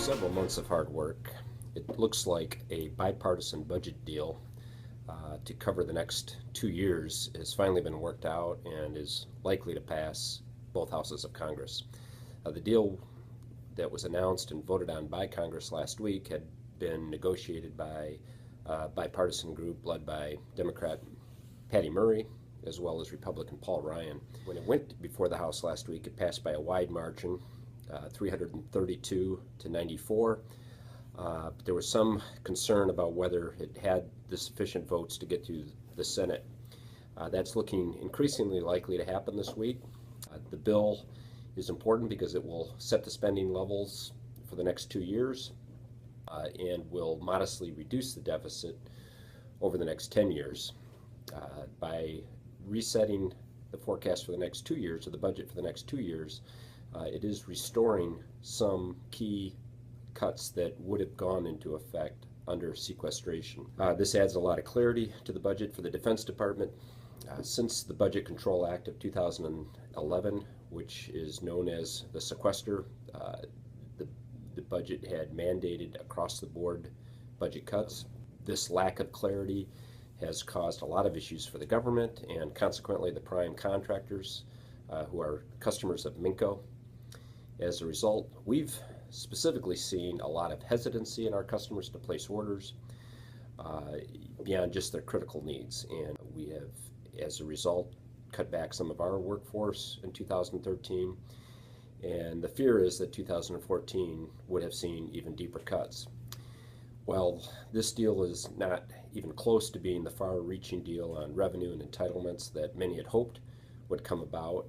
several months of hard work, it looks like a bipartisan budget deal to cover the next 2 years has finally been worked out and is likely to pass both houses of Congress. The deal that was announced and voted on by Congress last week had been negotiated by a bipartisan group led by Democrat Patty Murray as well as Republican Paul Ryan. When it went before the House last week, it passed by a wide margin, 332 to 94. There was some concern about whether it had the sufficient votes to get to the Senate. That's looking increasingly likely to happen this week. The bill is important because it will set the spending levels for the next 2 years and will modestly reduce the deficit over the next 10 years. By resetting the forecast for the next 2 years, or the budget for the next 2 years, it is restoring some key cuts that would have gone into effect under sequestration. This adds a lot of clarity to the budget for the Defense Department. Since the Budget Control Act of 2011, which is known as the sequester, the budget had mandated across-the-board budget cuts. This lack of clarity has caused a lot of issues for the government and consequently the prime contractors who are customers of Minco. As a result, we've specifically seen a lot of hesitancy in our customers to place orders beyond just their critical needs, and we have, as a result, cut back some of our workforce in 2013, and the fear is that 2014 would have seen even deeper cuts. While this deal is not even close to being the far-reaching deal on revenue and entitlements that many had hoped would come about,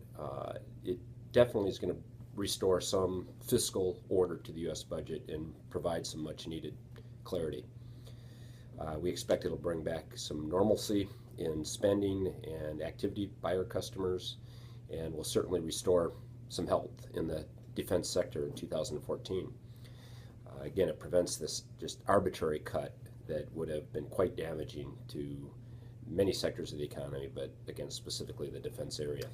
it definitely is going to restore some fiscal order to the U.S. budget and provide some much-needed clarity. We expect it'll bring back some normalcy in spending and activity by our customers, and will certainly restore some health in the defense sector in 2014. Again, it prevents this just arbitrary cut that would have been quite damaging to many sectors of the economy, but again, specifically the defense area.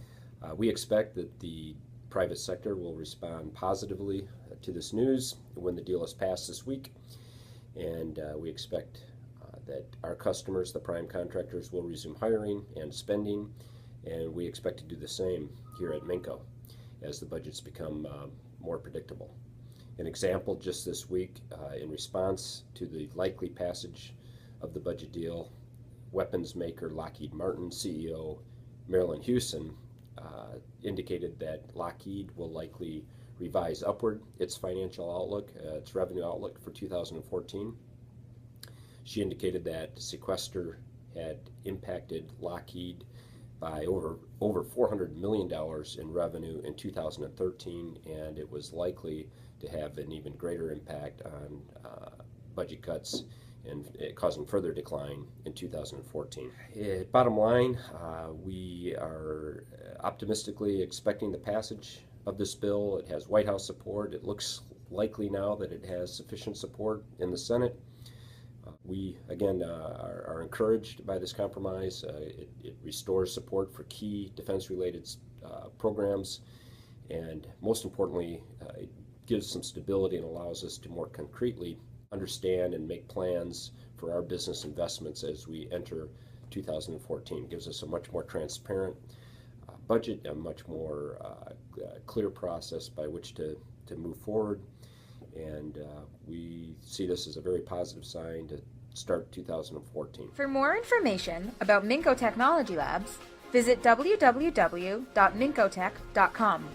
We expect that the private sector will respond positively to this news when the deal is passed this week, and we expect that our customers, the prime contractors, will resume hiring and spending, and we expect to do the same here at Minco as the budgets become more predictable. An example just this week, in response to the likely passage of the budget deal, weapons maker Lockheed Martin CEO Marilyn Houston indicated that Lockheed will likely revise upward its financial outlook, its revenue outlook for 2014. She indicated that sequester had impacted Lockheed by over $400 million in revenue in 2013, and it was likely to have an even greater impact on budget cuts and causing further decline in 2014. Bottom line, we are optimistically expecting the passage of this bill. It has White House support. It looks likely now that it has sufficient support in the Senate. We, again, are encouraged by this compromise. It restores support for key defense-related programs, and most importantly, it gives some stability and allows us to more concretely understand and make plans for our business investments as we enter 2014. It gives us a much more transparent budget, a much more clear process by which to move forward, and we see this as a very positive sign to start 2014. For more information about Minco Technology Labs, visit www.mincotech.com.